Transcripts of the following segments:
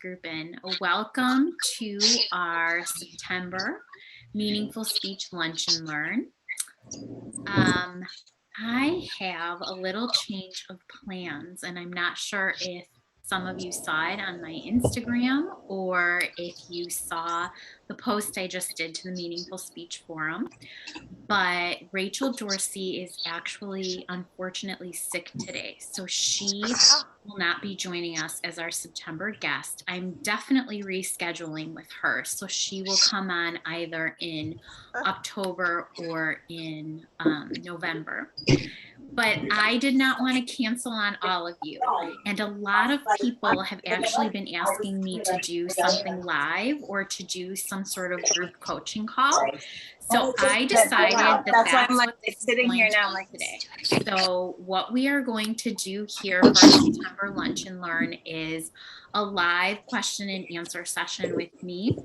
group in. Welcome to our September Meaningful Speech Lunch and Learn. I have a little change of plans, and I'm not sure if some of you saw it on my Instagram or if you saw the post I just did to the Meaningful Speech Forum. But Rachel Dorsey is actually unfortunately sick today, so she will not be joining us as our September guest. I'm definitely rescheduling with her, so she will come on either in October or in November. But I did not want to cancel on all of you. And a lot of people have actually been asking me to do something live or to do some sort of group coaching call. So I decided that's why I'm like sitting here now like today. So what we are going to do here for our September Lunch and Learn is a live question and answer session with me.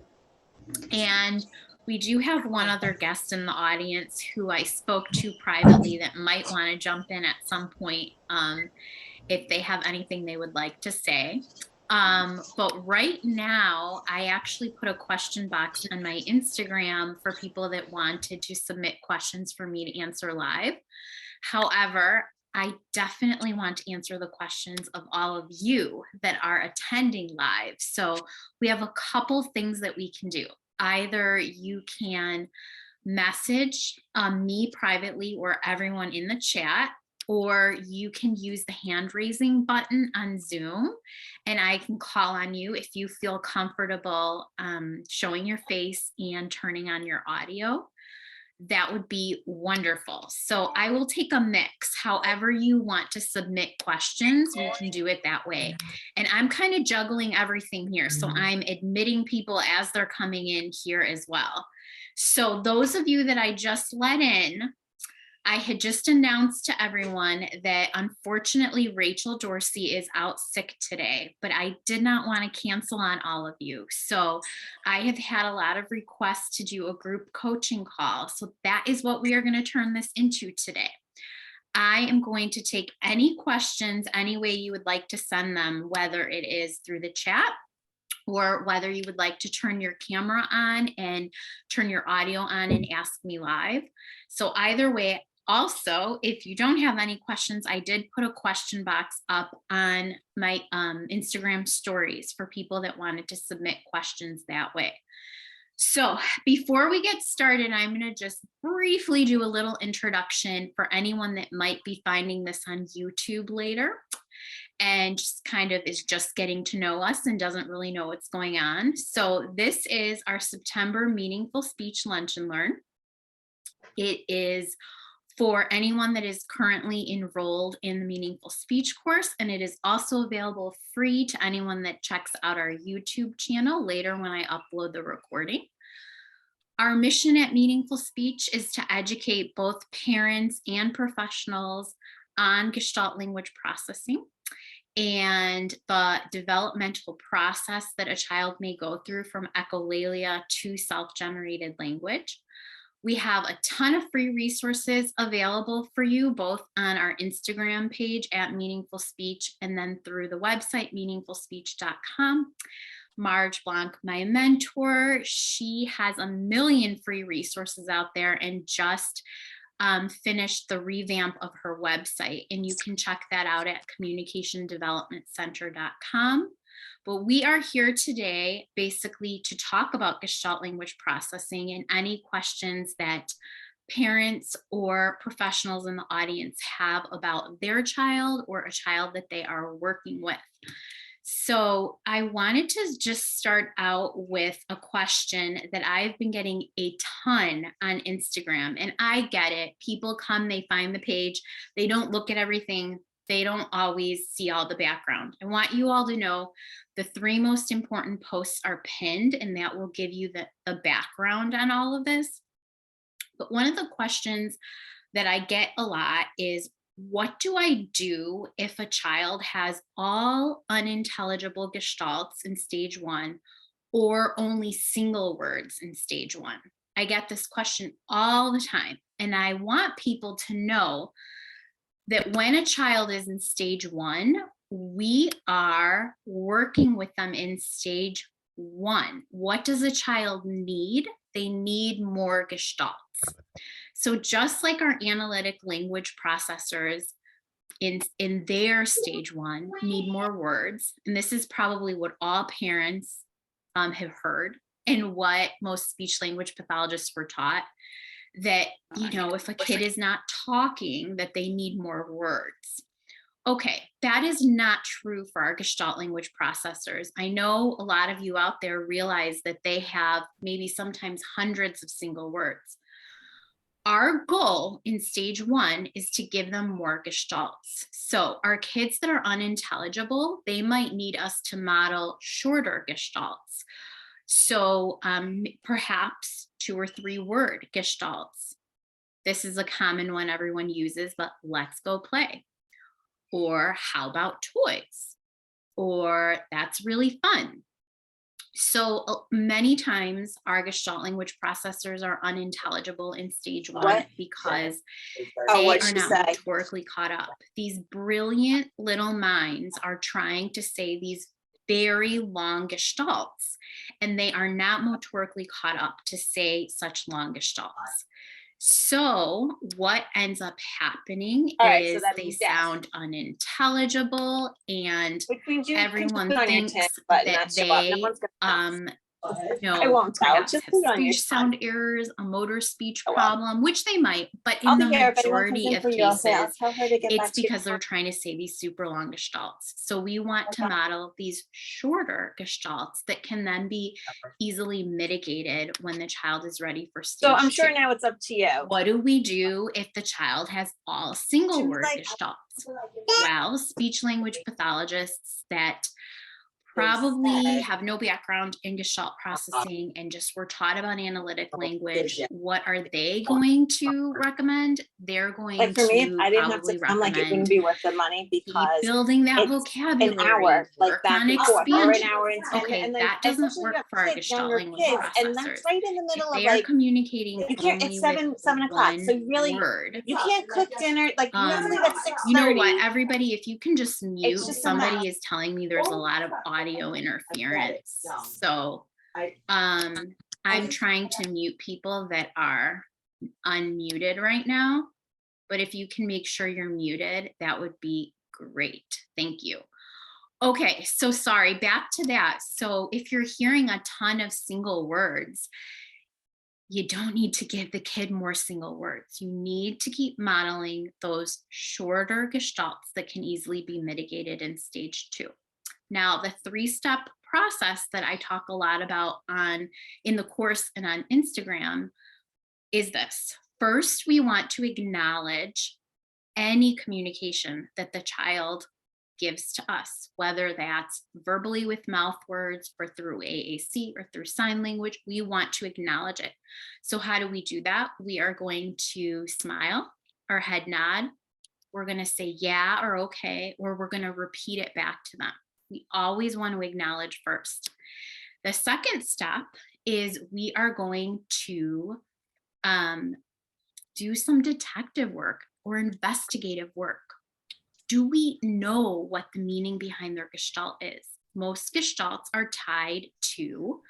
And we do have one other guest in the audience who I spoke to privately that might want to jump in at some point if they have anything they would like to say. But right now, I actually put a question box on my Instagram for people that wanted to submit questions for me to answer live. However, I definitely want to answer the questions of all of you that are attending live. So we have a couple things that we can do. Either you can message me privately or everyone in the chat, or you can use the hand raising button on Zoom and I can call on you if you feel comfortable showing your face and turning on your audio. That would be wonderful. So I will take a mix. However you want to submit questions, we can do it that way. And I'm kind of juggling everything here. So I'm admitting people as they're coming in here as well. So those of you that I just let in, I had just announced to everyone that unfortunately Rachel Dorsey is out sick today, but I did not want to cancel on all of you. So I have had a lot of requests to do a group coaching call. So that is what we are going to turn this into today. I am going to take any questions any way you would like to send them, whether it is through the chat or whether you would like to turn your camera on and turn your audio on and ask me live. So either way. Also, if you don't have any questions, I did put a question box up on my Instagram stories for people that wanted to submit questions that way. So before we get started, I'm going to just briefly do a little introduction for anyone that might be finding this on YouTube later and just kind of is just getting to know us and doesn't really know what's going on. So this is our September Meaningful Speech Lunch and Learn. It is for anyone that is currently enrolled in the Meaningful Speech course, and it is also available free to anyone that checks out our YouTube channel later when I upload the recording. Our mission at Meaningful Speech is to educate both parents and professionals on Gestalt language processing and the developmental process that a child may go through from echolalia to self-generated language. We have a ton of free resources available for you, both on our Instagram page at Meaningful Speech and then through the website, meaningfulspeech.com. Marge Blanc, my mentor, she has a million free resources out there and just finished the revamp of her website. And you can check that out at communicationdevelopmentcenter.com. But we are here today basically to talk about Gestalt language processing and any questions that parents or professionals in the audience have about their child or a child that they are working with. So I wanted to just start out with a question that I've been getting a ton on Instagram, and I get it. People come, they find the page, they don't look at everything. They don't always see all the background. I want you all to know the 3 most important posts are pinned, and that will give you the background on all of this. But one of the questions that I get a lot is, what do I do if a child has all unintelligible gestalts in stage 1 or only single words in stage 1? I get this question all the time, and I want people to know that when a child is in stage 1, we are working with them in stage 1. What does a child need? They need more gestalts. So just like our analytic language processors in their stage 1 need more words, and this is probably what all parents have heard and what most speech language pathologists were taught, that, if a kid is not talking, that they need more words. Okay, that is not true for our Gestalt language processors. I know a lot of you out there realize that they have maybe sometimes hundreds of single words. Our goal in stage 1 is to give them more gestalts. So our kids that are unintelligible, they might need us to model shorter gestalts. So perhaps 2 or 3 word gestalts. This is a common one everyone uses, but let's go play. Or how about toys? Or that's really fun. So many times our Gestalt language processors are unintelligible in stage 1 because they are not metaphorically caught up. These brilliant little minds are trying to say these very long gestalts, and they are not motorically caught up to say such long gestalts. So what ends up happening is they sound unintelligible, and everyone thinks that they perhaps have speech sound errors, a motor speech problem, which they might, but in the majority of cases, it's because they're trying to say these super long gestalts. So we want to model these shorter gestalts that can then be easily mitigated when the child is ready for stage 2. So I'm sure now it's up to you. What do we do if the child has all single word gestalts? Well, speech language pathologists that probably have no background in Gestalt processing and just were taught about analytic language, what are they going to recommend? They're going Like for me, to I didn't have to come, like it wouldn't be worth the money because building that vocabulary, an hour, like back and forth, or an hour and 10. Okay, and that doesn't work for our Gestalt language processors. And that's right in the middle if of they're like communicating you can't. It's 7 o'clock, so really you can't cook dinner. Like you have to leave at 6:30. You know what, everybody, if you can just mute. Somebody is telling me there's a lot of audio interference. So I'm trying to mute people that are unmuted right now, but if you can make sure you're muted, that would be great. Thank you. Okay, so sorry, back to that. So if you're hearing a ton of single words, you don't need to give the kid more single words. You need to keep modeling those shorter gestalts that can easily be mitigated in stage 2. Now, the 3-step process that I talk a lot about in the course and on Instagram is this. First, we want to acknowledge any communication that the child gives to us, whether that's verbally with mouth words or through AAC or through sign language. We want to acknowledge it. So how do we do that? We are going to smile or head nod. We're going to say yeah or okay, or we're going to repeat it back to them. We always want to acknowledge first. The second step is we are going to do some detective work or investigative work. Do we know what the meaning behind their gestalt is? Most gestalts are tied to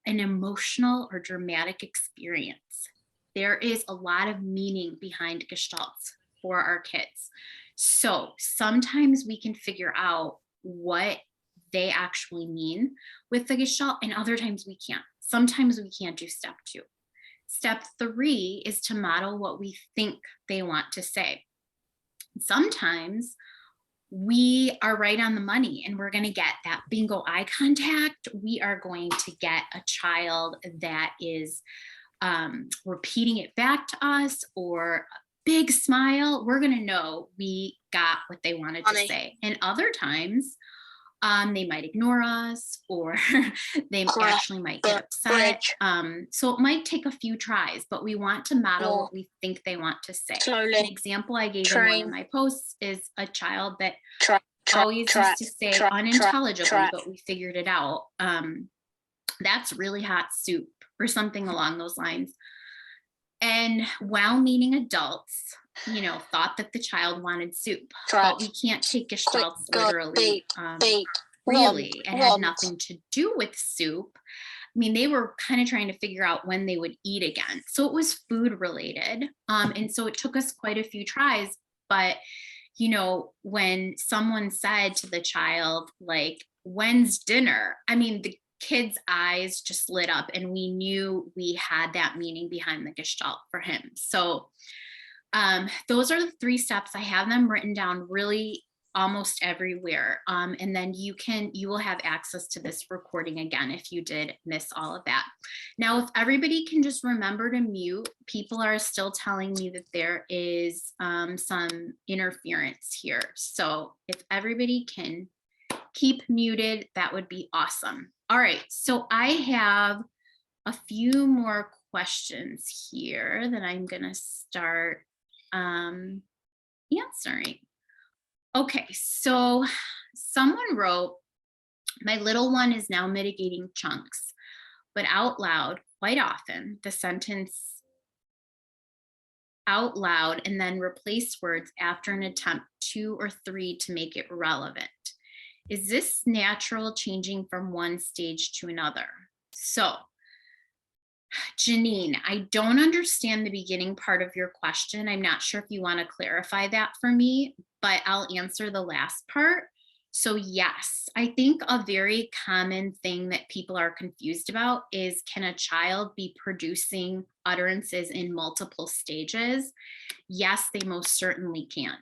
an emotional or dramatic experience. There is a lot of meaning behind gestalts for our kids. So sometimes we can figure out what they actually mean with the gestalt, and other times we can't. Sometimes we can't do step 2. Step 3 is to model what we think they want to say. Sometimes we are right on the money and we're going to get that bingo eye contact. We are going to get a child that is repeating it back to us, or a big smile. We're going to know we got what they wanted to say. And other times they might ignore us, or they actually might get upset. So it might take a few tries, but we want to model what we think they want to say. An example I gave in one of my posts is a child that always used to say unintelligibly, but we figured it out. That's really hot soup, or something along those lines. And well-meaning adults thought that the child wanted soup, but we Trot, can't take quick, gestalts go, literally. bait, bait, Really, run, it had run. nothing to do with soup. I mean, they were kind of trying to figure out when they would eat again. So it was food related. And so it took us quite a few tries. But, when someone said to the child, like, when's dinner? I mean, the kid's eyes just lit up and we knew we had that meaning behind the gestalt for him. So those are the 3 steps. I have them written down really almost everywhere. And then you will have access to this recording again if you did miss all of that. Now, if everybody can just remember to mute, people are still telling me that there is some interference here. So if everybody can keep muted, that would be awesome. All right, so I have a few more questions here that I'm gonna start answering. Okay, so someone wrote, my little one is now mitigating chunks, but out loud quite often, the sentence out loud and then replace words after an attempt 2 or 3 to make it relevant. Is this natural changing from one stage to another? So Janine, I don't understand the beginning part of your question. I'm not sure if you want to clarify that for me, but I'll answer the last part. So yes, I think a very common thing that people are confused about is, can a child be producing utterances in multiple stages? Yes, they most certainly can.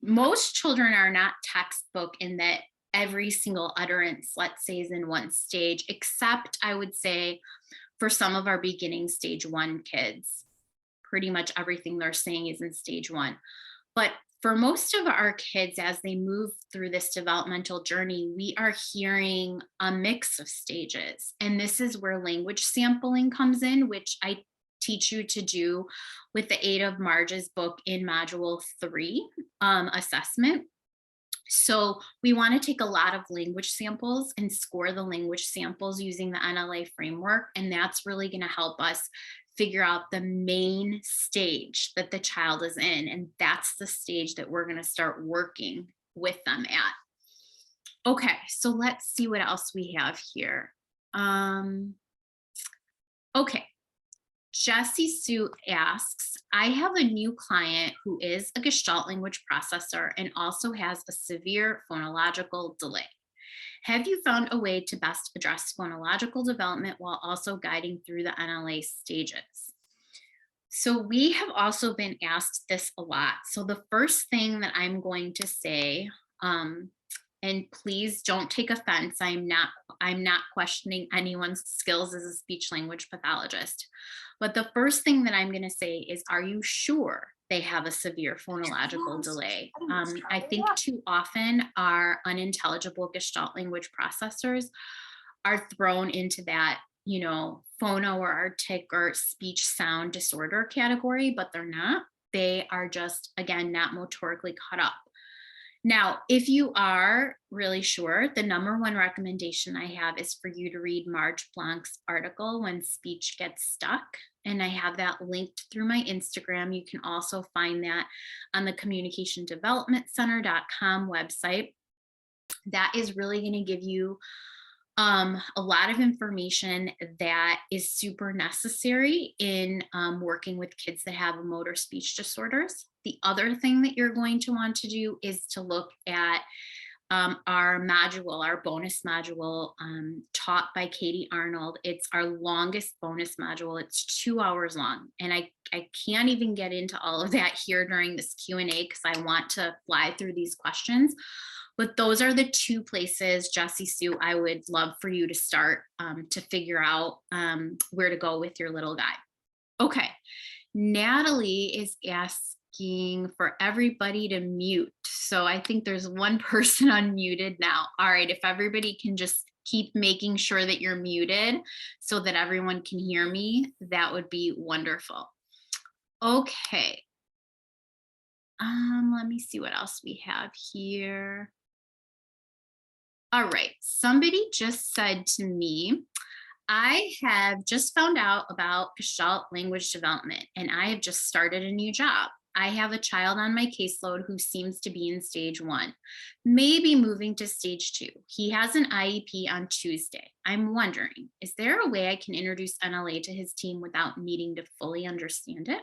Most children are not textbook in that every single utterance, let's say, is in one stage, except I would say for some of our beginning stage 1 kids, pretty much everything they're saying is in stage 1. But for most of our kids, as they move through this developmental journey, we are hearing a mix of stages. And this is where language sampling comes in, which I teach you to do with the aid of Marge's book in module 3 assessment. So we want to take a lot of language samples and score the language samples using the NLA framework. And that's really going to help us figure out the main stage that the child is in. And that's the stage that we're going to start working with them at. Okay, so let's see what else we have here. Okay, Jessie Sue asks, I have a new client who is a Gestalt language processor and also has a severe phonological delay. Have you found a way to best address phonological development while also guiding through the NLA stages? So we have also been asked this a lot. So the first thing that I'm going to say, and please don't take offense, I'm not questioning anyone's skills as a speech language pathologist. But the first thing that I'm going to say is, are you sure they have a severe phonological delay? I think too often our unintelligible Gestalt language processors are thrown into that, phono or artic or speech sound disorder category, but they're not. They are just, again, not motorically caught up. Now, if you are really sure, the number one recommendation I have is for you to read Marge Blanc's article, When Speech Gets Stuck. And I have that linked through my Instagram. You can also find that on the communicationdevelopmentcenter.com website. That is really going to give you a lot of information that is super necessary in working with kids that have motor speech disorders. The other thing that you're going to want to do is to look at our module, our bonus module taught by Katie Arnold. It's our longest bonus module. It's 2 hours long. And I can't even get into all of that here during this Q&A because I want to fly through these questions. But those are the 2 places, Jessie Sue, I would love for you to start to figure out where to go with your little guy. Okay, Natalie is asking for everybody to mute. So I think there's one person unmuted now. All right, if everybody can just keep making sure that you're muted so that everyone can hear me, that would be wonderful. Okay. Let me see what else we have here. All right, somebody just said to me, I have just found out about Gestalt language development, and I have just started a new job. I have a child on my caseload who seems to be in stage one, maybe moving to stage two. He has an IEP on Tuesday. I'm wondering, is there a way I can introduce NLA to his team without needing to fully understand it?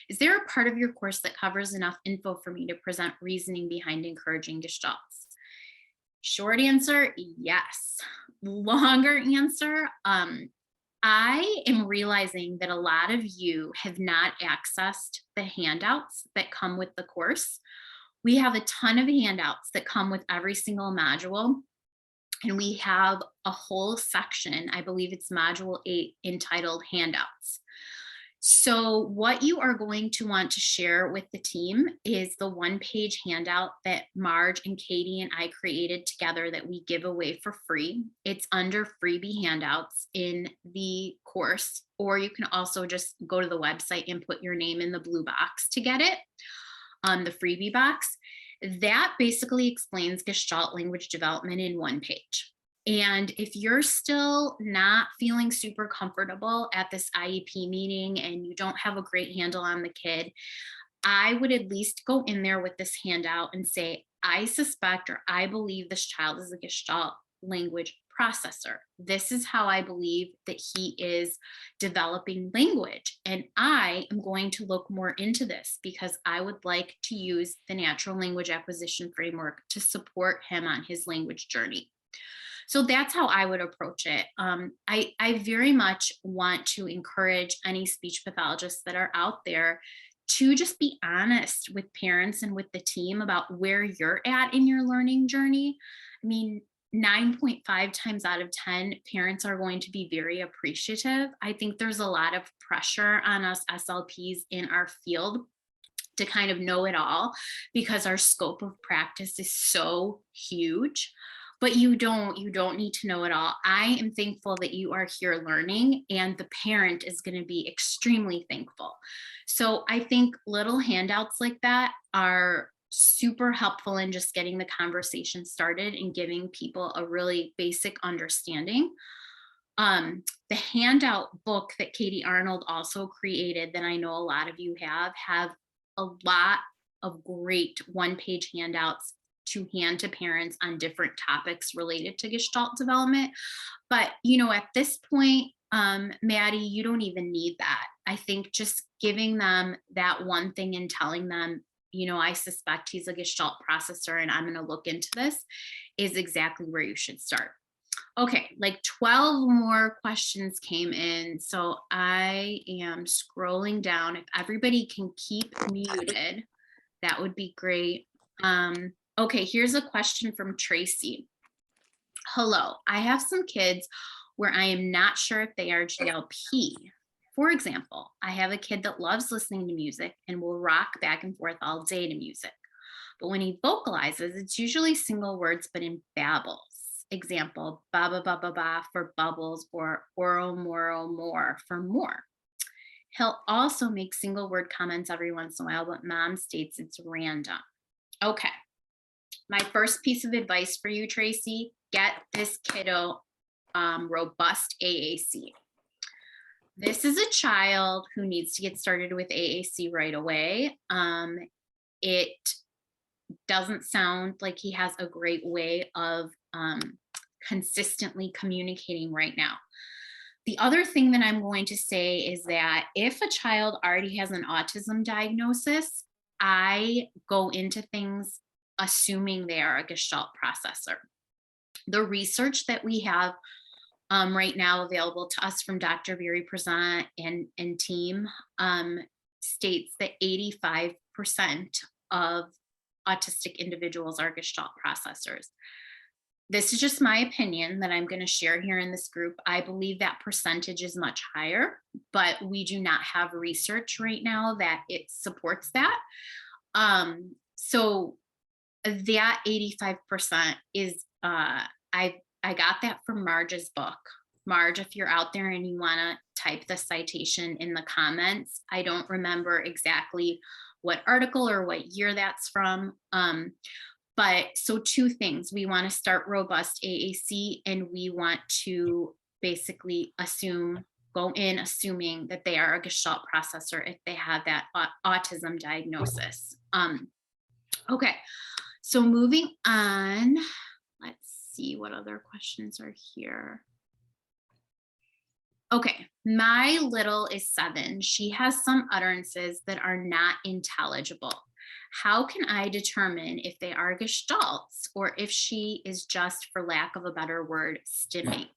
Is there a part of your course that covers enough info for me to present reasoning behind encouraging gestalts? Short answer, yes. Longer answer, I am realizing that a lot of you have not accessed the handouts that come with the course. We have a ton of handouts that come with every single module, and we have a whole section, I believe it's module 8, entitled handouts. So what you are going to want to share with the team is the one-page handout that Marge and Katie and I created together that we give away for free. It's under freebie handouts in the course, or you can also just go to the website and put your name in the blue box to get it, the freebie box. That basically explains Gestalt language development in one page. And if you're still not feeling super comfortable at this IEP meeting and you don't have a great handle on the kid, I would at least go in there with this handout and say, I suspect or I believe this child is a Gestalt language processor. This is how I believe that he is developing language. And I am going to look more into this because I would like to use the natural language acquisition framework to support him on his language journey. So that's how I would approach it. I very much want to encourage any speech pathologists that are out there to just be honest with parents and with the team about where you're at in your learning journey. I mean, 9.5 times out of 10, parents are going to be very appreciative. I think there's a lot of pressure on us SLPs in our field to kind of know it all because our scope of practice is so huge. But you don't need to know it all. I am thankful that you are here learning, and the parent is going to be extremely thankful. So I think little handouts like that are super helpful in just getting the conversation started and giving people a really basic understanding. The handout book that Katie Arnold also created that I know a lot of you have a lot of great one-page handouts to hand to parents on different topics related to Gestalt development. But, at this point, Maddie, you don't even need that. I think just giving them that one thing and telling them, I suspect he's a Gestalt processor and I'm going to look into this is exactly where you should start. Okay, like 12 more questions came in. So I am scrolling down. If everybody can keep muted, that would be great. Okay, here's a question from Tracy. Hello, I have some kids where I am not sure if they are GLP. For example, I have a kid that loves listening to music and will rock back and forth all day to music. But when he vocalizes, it's usually single words, but in babbles. Example, ba ba ba ba ba for bubbles or oro moro more for more. He'll also make single word comments every once in a while, but mom states it's random. Okay. My first piece of advice for you, Tracy, get this kiddo robust AAC. This is a child who needs to get started with AAC right away. It doesn't sound like he has a great way of consistently communicating right now. The other thing that I'm going to say is that if a child already has an autism diagnosis, I go into things assuming they are a Gestalt processor. The research that we have right now available to us from Dr. Very Present and team states that 85% of autistic individuals are Gestalt processors. This is just my opinion that I'm going to share here in this group. I believe that percentage is much higher, but we do not have research right now that it supports that. So that 85% is, I got that from Marge's book. Marge, if you're out there and you want to type the citation in the comments, I don't remember exactly what article or what year that's from. But so two things, we want to start robust AAC and we want to basically go in assuming that they are a Gestalt processor if they have that autism diagnosis. Okay, so moving on, let's see what other questions are here. Okay, my little is 7. She has some utterances that are not intelligible. How can I determine if they are gestalts or if she is just, for lack of a better word, stimming?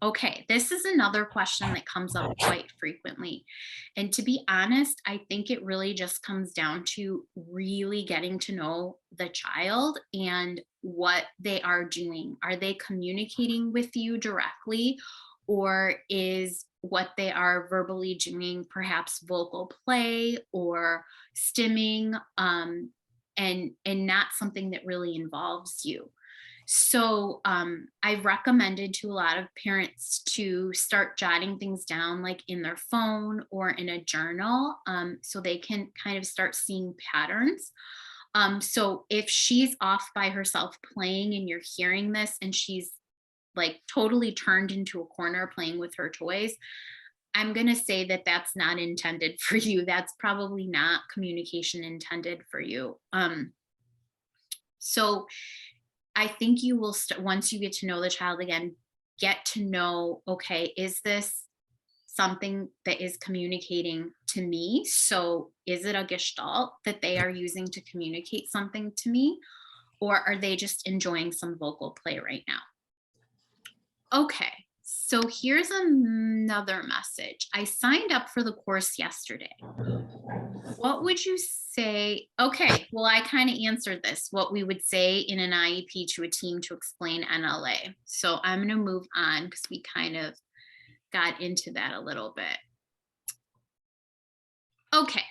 Okay, this is another question that comes up quite frequently. And to be honest, I think it really just comes down to really getting to know the child and what they are doing. Are they communicating with you directly, or is what they are verbally doing perhaps vocal play or stimming, and not something that really involves you? So I've recommended to a lot of parents to start jotting things down, like in their phone or in a journal, so they can kind of start seeing patterns. So if she's off by herself playing and you're hearing this and she's like totally turned into a corner playing with her toys, I'm going to say that that's not intended for you. That's probably not communication intended for you. So I think you will, once you get to know the child again, get to know, okay, is this something that is communicating to me? So is it a gestalt that they are using to communicate something to me? Or are they just enjoying some vocal play right now? Okay, so here's another message. I signed up for the course yesterday. What would you say? Okay, well, I kind of answered this, what we would say in an IEP to a team to explain NLA. So I'm going to move on because we kind of got into that a little bit. Okay,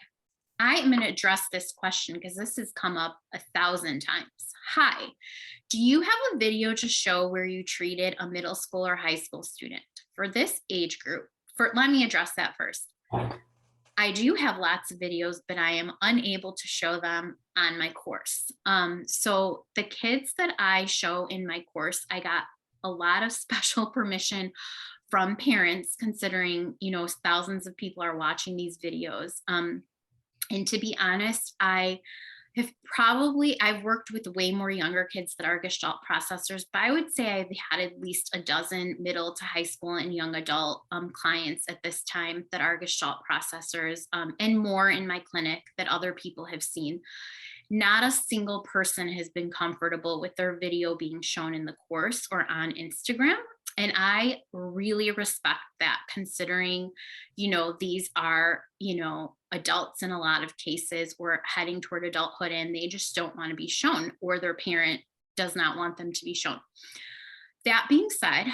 I'm going to address this question because this has come up 1,000 times. Hi, do you have a video to show where you treated a middle school or high school student for this age group? Let me address that first. I do have lots of videos, but I am unable to show them on my course. So the kids that I show in my course, I got a lot of special permission from parents, considering, thousands of people are watching these videos. And to be honest, I've worked with way more younger kids that are Gestalt processors, but I would say I've had at least a dozen middle to high school and young adult clients at this time that are Gestalt processors, and more in my clinic that other people have seen. Not a single person has been comfortable with their video being shown in the course or on Instagram. And I really respect that, considering, these are, adults in a lot of cases, or heading toward adulthood, and they just don't want to be shown, or their parent does not want them to be shown. That being said,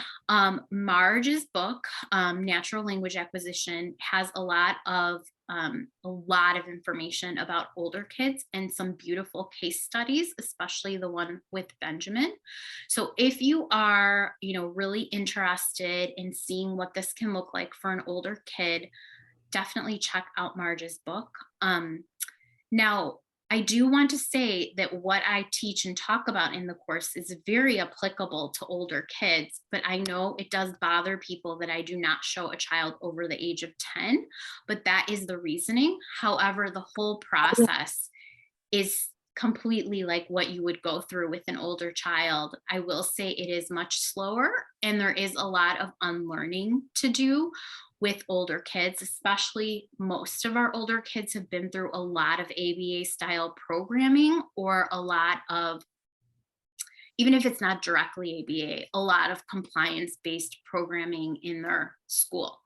Marge's book, Natural Language Acquisition, has a lot of information about older kids and some beautiful case studies, especially the one with Benjamin. So if you are, really interested in seeing what this can look like for an older kid, definitely check out Marge's book. Now, I do want to say that what I teach and talk about in the course is very applicable to older kids, but I know it does bother people that I do not show a child over the age of 10, but that is the reasoning. However, the whole process is completely like what you would go through with an older child. I will say it is much slower, and there is a lot of unlearning to do with older kids, especially most of our older kids have been through a lot of ABA style programming, or a lot of, even if it's not directly ABA, a lot of compliance based programming in their school.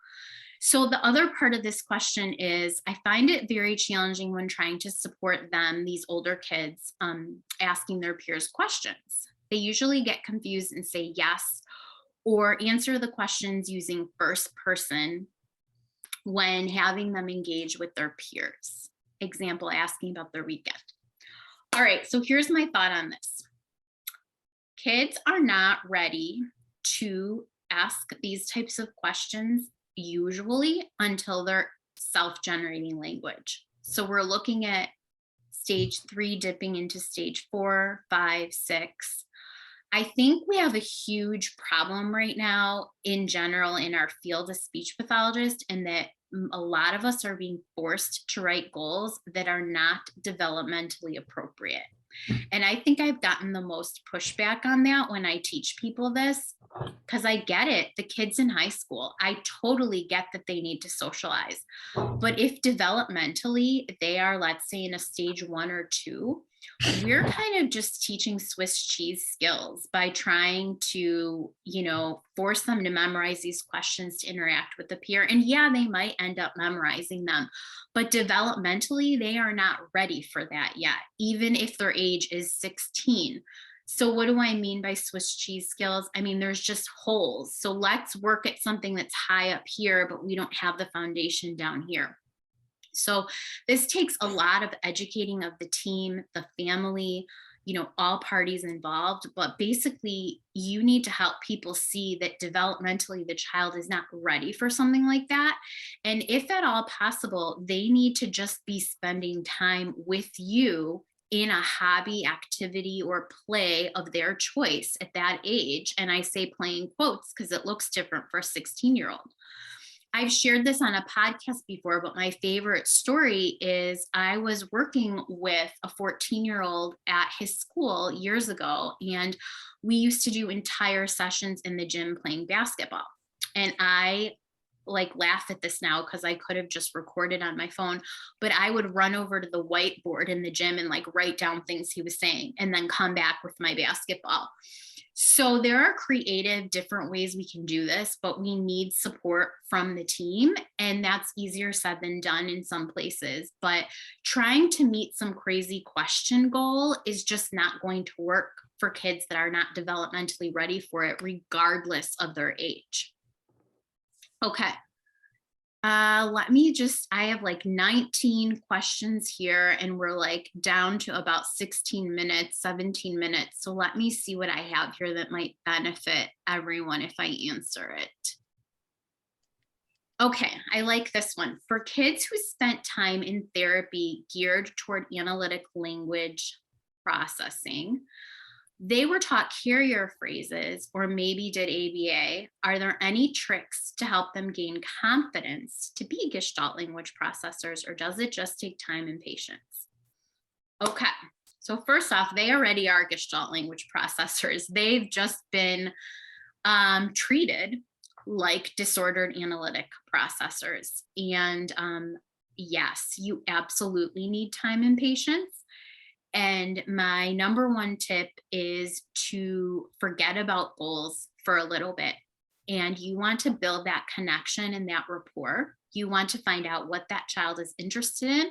So the other part of this question is, I find it very challenging when trying to support them, these older kids, asking their peers questions. They usually get confused and say yes, or answer the questions using first person when having them engage with their peers. Example, asking about their weekend. All right, so here's my thought on this. Kids are not ready to ask these types of questions usually until they're self-generating language. So we're looking at stage 3 dipping into stage 4, 5, 6. I think we have a huge problem right now in general in our field as speech pathologists, and that a lot of us are being forced to write goals that are not developmentally appropriate. And I think I've gotten the most pushback on that when I teach people this, because I get it. The kids in high school, I totally get that they need to socialize. But if developmentally they are, let's say, in a stage 1 or 2, we're kind of just teaching Swiss cheese skills by trying to, force them to memorize these questions to interact with the peer. And yeah, they might end up memorizing them, but developmentally, they are not ready for that yet, even if their age is 16. So, what do I mean by Swiss cheese skills? I mean, there's just holes. So, let's work at something that's high up here, but we don't have the foundation down here. So this takes a lot of educating of the team, the family, all parties involved. But basically, you need to help people see that developmentally the child is not ready for something like that. And if at all possible, they need to just be spending time with you in a hobby, activity, or play of their choice at that age. And I say playing quotes because it looks different for a 16-year-old. I've shared this on a podcast before, but my favorite story is I was working with a 14-year-old at his school years ago, and we used to do entire sessions in the gym playing basketball. And I laugh at this now because I could have just recorded on my phone, but I would run over to the whiteboard in the gym and write down things he was saying and then come back with my basketball. So there are creative different ways we can do this, but we need support from the team. And that's easier said than done in some places. But trying to meet some crazy question goal is just not going to work for kids that are not developmentally ready for it, regardless of their age. Okay. I have 19 questions here, and we're down to about 16 minutes, 17 minutes. So let me see what I have here that might benefit everyone if I answer it. Okay, I like this one. For kids who spent time in therapy geared toward analytic language processing, they were taught carrier phrases or maybe did ABA. Are there any tricks to help them gain confidence to be Gestalt language processors, or does it just take time and patience? Okay, so first off, they already are Gestalt language processors. They've just been treated like disordered analytic processors. And yes, you absolutely need time and patience. And my number one tip is to forget about goals for a little bit. And you want to build that connection and that rapport. You want to find out what that child is interested in,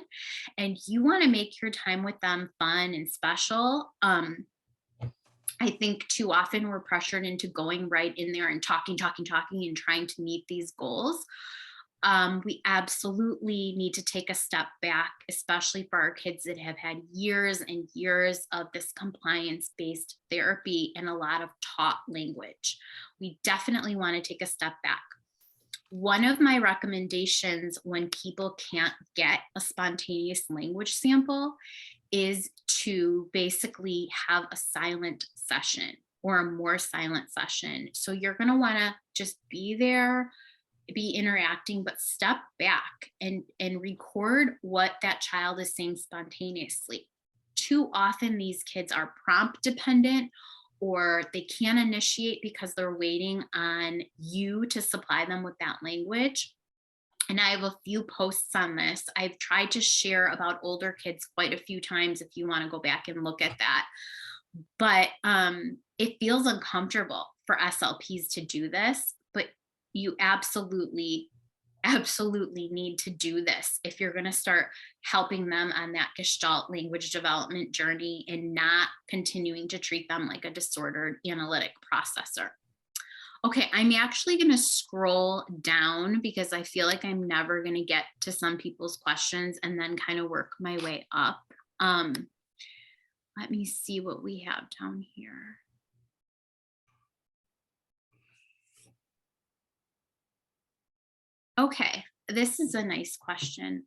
and you want to make your time with them fun and special. I think too often we're pressured into going right in there and talking, and trying to meet these goals. We absolutely need to take a step back, especially for our kids that have had years and years of this compliance based therapy and a lot of taught language. We definitely want to take a step back. One of my recommendations when people can't get a spontaneous language sample is to basically have a silent session or a more silent session. So you're going to want to just be there, be interacting, but step back and record what that child is saying spontaneously. Too often these kids are prompt dependent, or they can't initiate because they're waiting on you to supply them with that language. And I have a few posts on this. I've tried to share about older kids quite a few times if you want to go back and look at that. But it feels uncomfortable for SLPs to do this, but you absolutely need to do this if you're going to start helping them on that Gestalt language development journey and not continuing to treat them like a disordered analytic processor. Okay, I'm actually going to scroll down because I feel like I'm never going to get to some people's questions, and then kind of work my way up. Let me see what we have down here. Okay, this is a nice question.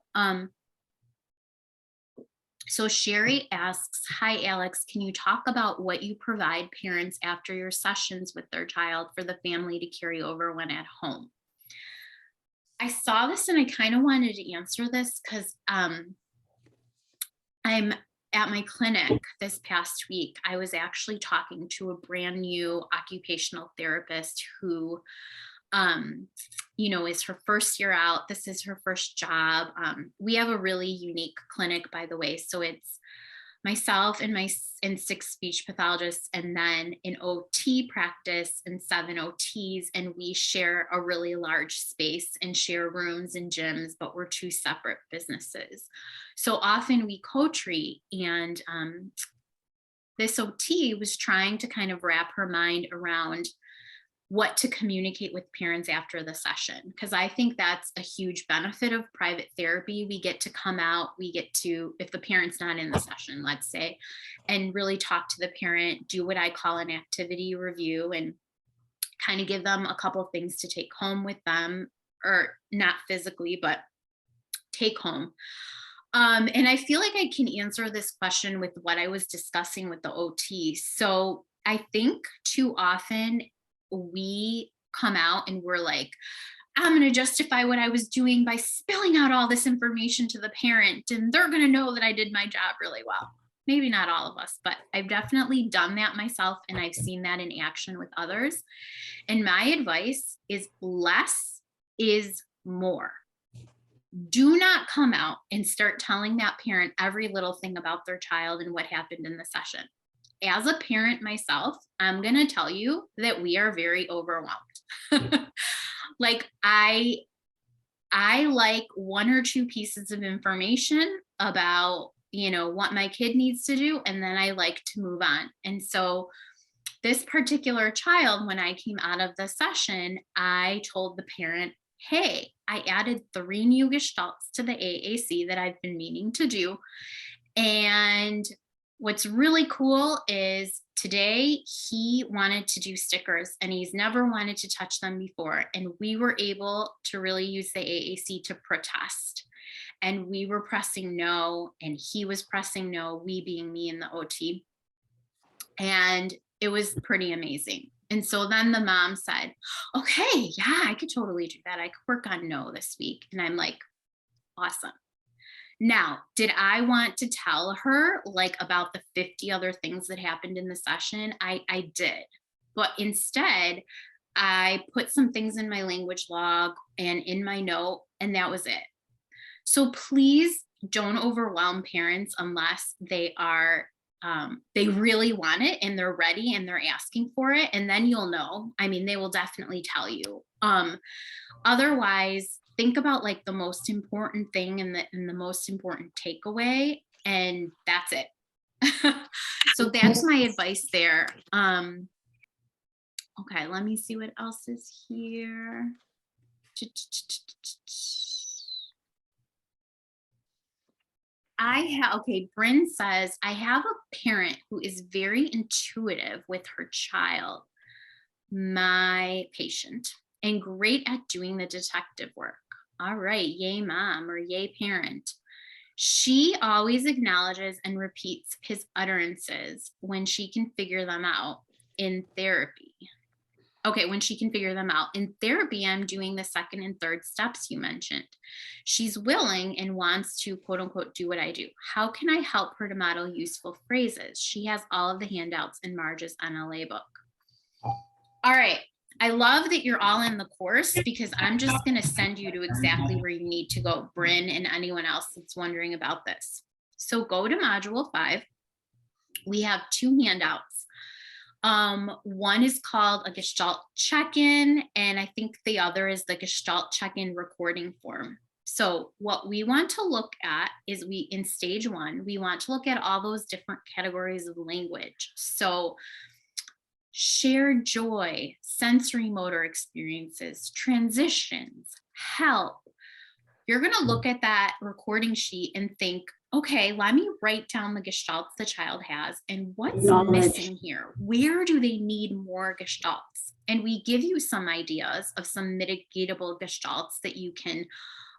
So Sherry asks, hi, Alex, can you talk about what you provide parents after your sessions with their child for the family to carry over when at home? I saw this and I kind of wanted to answer this because I'm at my clinic this past week. I was actually talking to a brand new occupational therapist who, is her first year out. This is her first job. We have a really unique clinic, by the way. So it's myself and six speech pathologists, and then an OT practice and seven OTs. And we share a really large space and share rooms and gyms, but we're two separate businesses. So often we co-treat, and this OT was trying to kind of wrap her mind around what to communicate with parents after the session, because I think that's a huge benefit of private therapy. We get to come out, we get to, if the parent's not in the session, let's say, and really talk to the parent, do what I call an activity review, and kind of give them a couple of things to take home with them, or not physically, but take home. And I feel like I can answer this question with what I was discussing with the OT. So I think too often we come out and we're like, I'm going to justify what I was doing by spilling out all this information to the parent, and they're going to know that I did my job really well. Maybe not all of us, but I've definitely done that myself, and I've seen that in action with others. And my advice is less is more. Do not come out and start telling that parent every little thing about their child and what happened in the session. As a parent myself, I'm going to tell you that we are very overwhelmed. Like I like one or two pieces of information about, what my kid needs to do, and then I like to move on. And so this particular child, when I came out of the session, I told the parent, hey, I added 3 new gestalts to the AAC that I've been meaning to do. And what's really cool is today he wanted to do stickers, and he's never wanted to touch them before. And we were able to really use the AAC to protest. And we were pressing no, and he was pressing no, we being me and the OT. And it was pretty amazing. And so then the mom said, okay, yeah, I could totally do that. I could work on no this week. And I'm like, awesome. Now, did I want to tell her like about the 50 other things that happened in the session? I did. But instead, I put some things in my language log and in my note, and that was it. So please don't overwhelm parents unless they are they really want it and they're ready and they're asking for it, and then you'll know. I mean, they will definitely tell you. Otherwise, think about like the most important thing and the most important takeaway, and that's it. So that's my advice there. Okay, let me see what else is here. Bryn says, I have a parent who is very intuitive with her child, my patient, and great at doing the detective work. All right, yay mom or yay parent. She always acknowledges and repeats his utterances when she can figure them out in therapy. Okay, when she can figure them out. In therapy, I'm doing the second and third steps you mentioned. She's willing and wants to, quote unquote, do what I do. How can I help her to model useful phrases? She has all of the handouts in Marge's NLA book. All right. I love that you're all in the course, because I'm just going to send you to exactly where you need to go, Bryn, and anyone else that's wondering about this. So go to module 5. We have 2 handouts. One is called a Gestalt check-in, and I think the other is the Gestalt check-in recording form. So what we want to look at is in stage 1, we want to look at all those different categories of language. So shared joy, sensory motor experiences, transitions, help. You're going to look at that recording sheet and think, okay, let me write down the gestalts the child has and what's missing here. Where do they need more gestalts? And we give you some ideas of some mitigatable gestalts that you can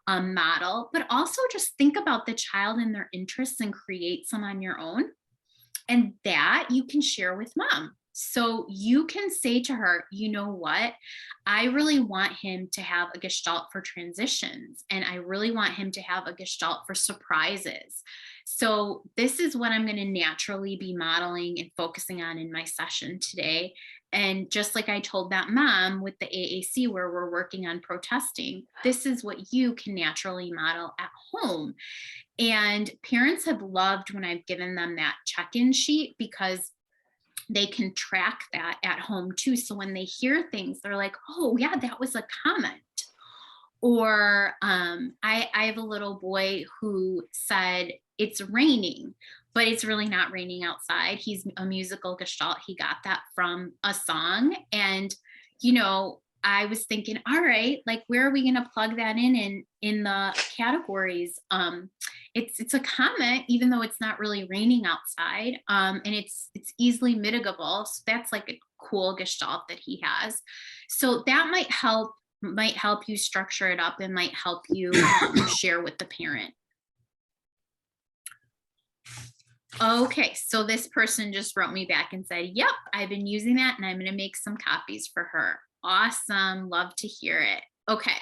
model, but also just think about the child and their interests and create some on your own. And that you can share with mom. So you can say to her, you know what? I really want him to have a gestalt for transitions, and I really want him to have a gestalt for surprises. So this is what I'm going to naturally be modeling and focusing on in my session today. And just like I told that mom with the AAC where we're working on protesting, this is what you can naturally model at home. And parents have loved when I've given them that check-in sheet because they can track that at home too. So when they hear things, they're like, oh, yeah, that was a comment. Or I have a little boy who said, it's raining, but it's really not raining outside. He's a musical gestalt. He got that from a song. And, I was thinking, all right, like where are we going to plug that in the categories? It's a comment, even though it's not really raining outside, and it's easily mitigable. So that's like a cool gestalt that he has. So that might help you structure it up and might help you share with the parent. Okay, so this person just wrote me back and said, yep, I've been using that and I'm going to make some copies for her. Awesome. Love to hear it. Okay,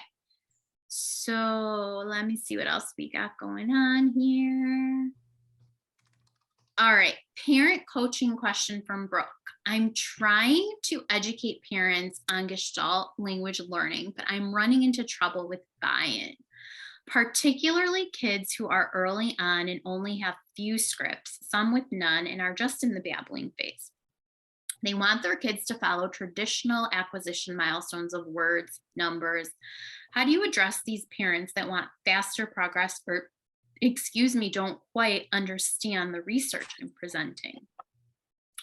so let me see what else we got going on here. All right, parent coaching question from Brooke. I'm trying to educate parents on Gestalt language learning, but I'm running into trouble with buy-in, particularly kids who are early on and only have few scripts, some with none, and are just in the babbling phase. They want their kids to follow traditional acquisition milestones of words, numbers. How do you address these parents that want faster progress or, don't quite understand the research I'm presenting?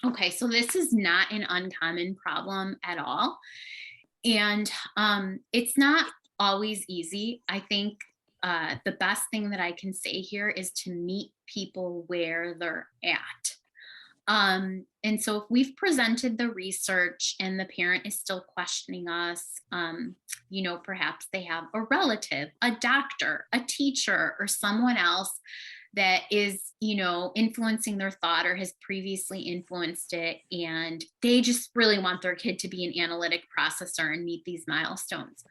Okay, so this is not an uncommon problem at all. And it's not always easy. I think the best thing that I can say here is to meet people where they're at. And so if we've presented the research and the parent is still questioning us, perhaps they have a relative, a doctor, a teacher, or someone else that is, influencing their thought or has previously influenced it. And they just really want their kid to be an analytic processor and meet these milestones.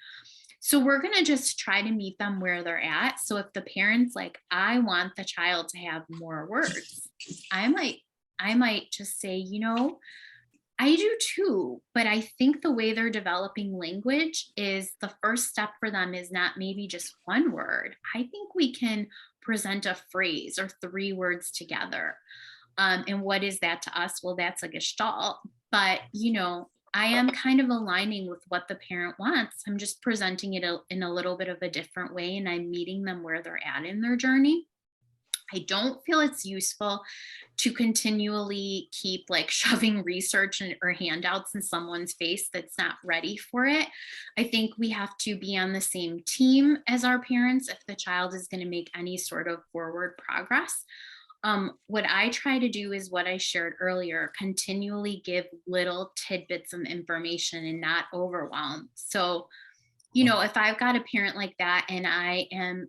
So we're going to just try to meet them where they're at. So if the parent's like, I want the child to have more words, I might just say, I do too, but I think the way they're developing language is the first step for them is not maybe just one word. I think we can present a phrase or 3 words together. And what is that to us? Well, that's a gestalt, but I am kind of aligning with what the parent wants. I'm just presenting it in a little bit of a different way, and I'm meeting them where they're at in their journey. I don't feel it's useful to continually keep like shoving research or handouts in someone's face that's not ready for it. I think we have to be on the same team as our parents if the child is going to make any sort of forward progress. What I try to do is what I shared earlier, continually give little tidbits of information and not overwhelm. So, if I've got a parent like that and I am,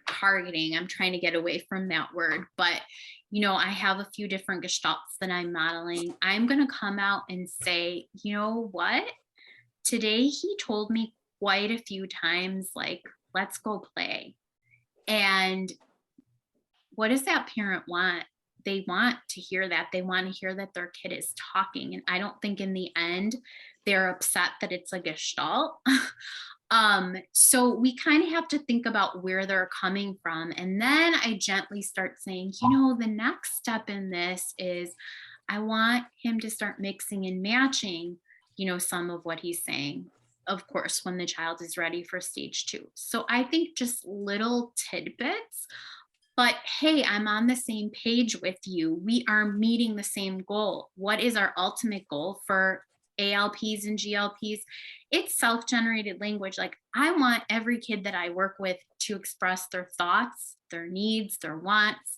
targeting, I'm trying to get away from that word, but I have a few different gestalts that I'm modeling. I'm going to come out and say, you know what? Today he told me quite a few times, like, let's go play. And what does that parent want? They want to hear that. They want to hear that their kid is talking. And I don't think in the end they're upset that it's a gestalt. So we kind of have to think about where they're coming from. And then I gently start saying, the next step in this is I want him to start mixing and matching, some of what he's saying, of course, when the child is ready for stage 2. So I think just little tidbits, but hey, I'm on the same page with you. We are meeting the same goal. What is our ultimate goal for ALPs and GLPs? It's self-generated language. Like I want every kid that I work with to express their thoughts, their needs, their wants,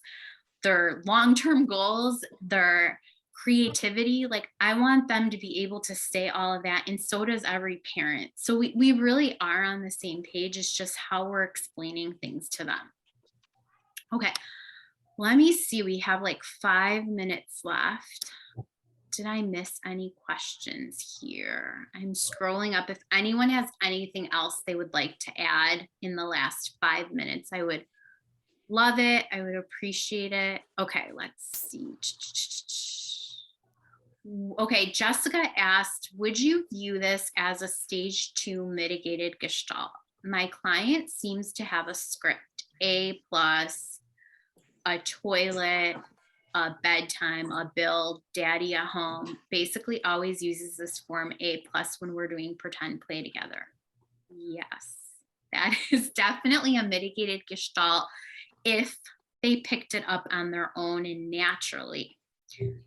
their long-term goals, their creativity, like I want them to be able to say all of that, and so does every parent. So we really are on the same page. It's just how we're explaining things to them. Okay, let me see. We have like 5 minutes left. Did I miss any questions here? I'm scrolling up. If anyone has anything else they would like to add in the last 5 minutes, I would love it. I would appreciate it. Okay, let's see. Okay, Jessica asked, would you view this as a stage 2 mitigated gestalt? My client seems to have a script, A plus, a toilet, a bedtime, a bill, daddy at home, basically always uses this form A plus when we're doing pretend play together. Yes, that is definitely a mitigated gestalt if they picked it up on their own and naturally.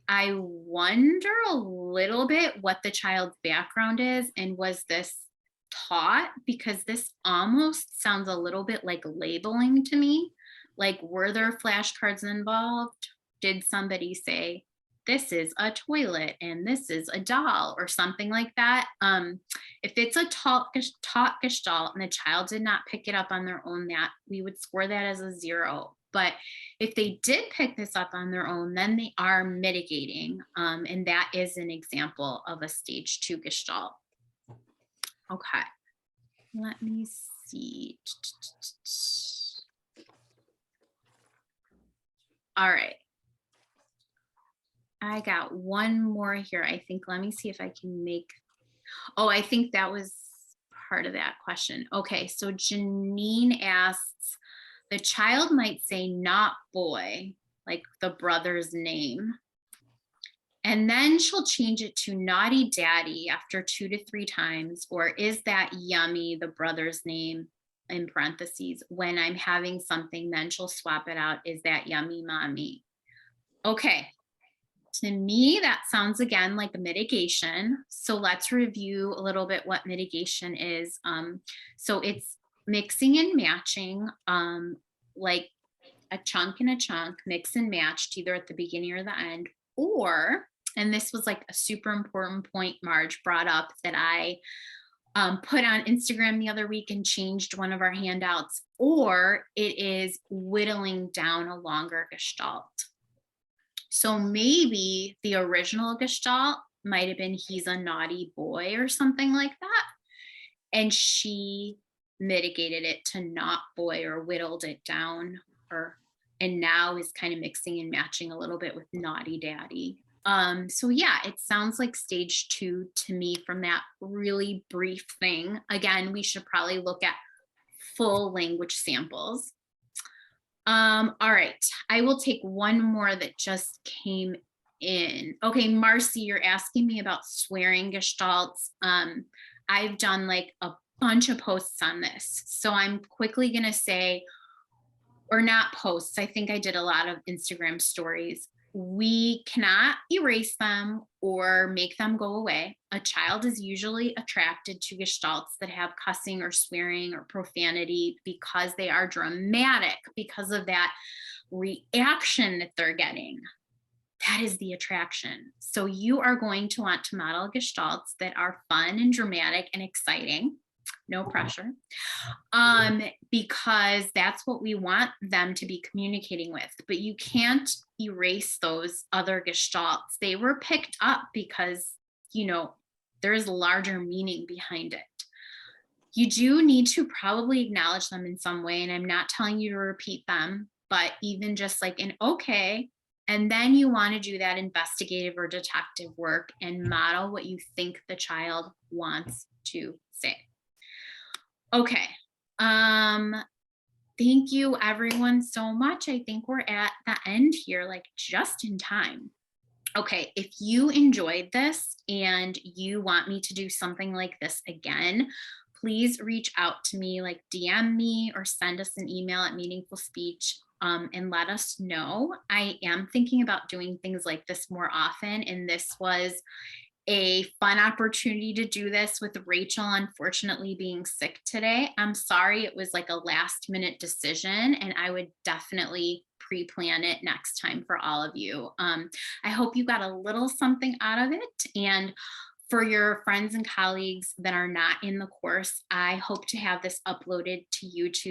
I wonder a little bit what the child's background is and was this taught, because this almost sounds a little bit like labeling to me. Like, were there flashcards involved? Did somebody say, this is a toilet and this is a doll or something like that? If it's a taught gestalt and the child did not pick it up on their own, that we would score that as a 0. But if they did pick this up on their own, then they are mitigating. And that is an example of a stage 2 gestalt. Okay, let me see. All right. I got one more here. I think, let me see if I can make, oh, I think that was part of that question. Okay, so Janine asks, the child might say not boy, like the brother's name, and then she'll change it to naughty daddy after 2 to 3 times, or is that yummy, the brother's name in parentheses. When I'm having something, then she'll swap it out. Is that yummy, mommy? Okay. To me, that sounds again like a mitigation. So let's review a little bit what mitigation is. So it's mixing and matching, like a chunk and a chunk, mix and matched either at the beginning or the end, or, and this was like a super important point Marge brought up that I put on Instagram the other week and changed one of our handouts, or it is whittling down a longer gestalt. So maybe the original gestalt might have been he's a naughty boy or something like that. And she mitigated it to not boy or whittled it down, or, and now is kind of mixing and matching a little bit with naughty daddy. So yeah, it sounds like stage 2 to me from that really brief thing. Again, we should probably look at full language samples. All right, I will take one more that just came in. Okay, Marcy, you're asking me about swearing gestalts. I've done like a bunch of posts on this. So I'm quickly gonna say, or not posts, I think I did a lot of Instagram stories. We cannot erase them or make them go away. A child is usually attracted to gestalts that have cussing or swearing or profanity because they are dramatic, because of that reaction that they're getting. That is the attraction. So you are going to want to model gestalts that are fun and dramatic and exciting. No pressure. Because that's what we want them to be communicating with. But you can't erase those other gestalts. They were picked up because, you know, there is larger meaning behind it. You do need to probably acknowledge them in some way. And I'm not telling you to repeat them, but even just like an okay. And then you want to do that investigative or detective work and model what you think the child wants to say. Okay. Thank you everyone so much. I think we're at the end here, like just in time. Okay, if you enjoyed this and you want me to do something like this again, please reach out to me, like DM me or send us an email at Meaningful Speech, and let us know. I am thinking about doing things like this more often, and this was a fun opportunity to do this with Rachel unfortunately being sick today. I'm sorry it was like a last minute decision, and I would definitely pre-plan it next time for all of you. I hope you got a little something out of it. And for your friends and colleagues that are not in the course, I hope to have this uploaded to YouTube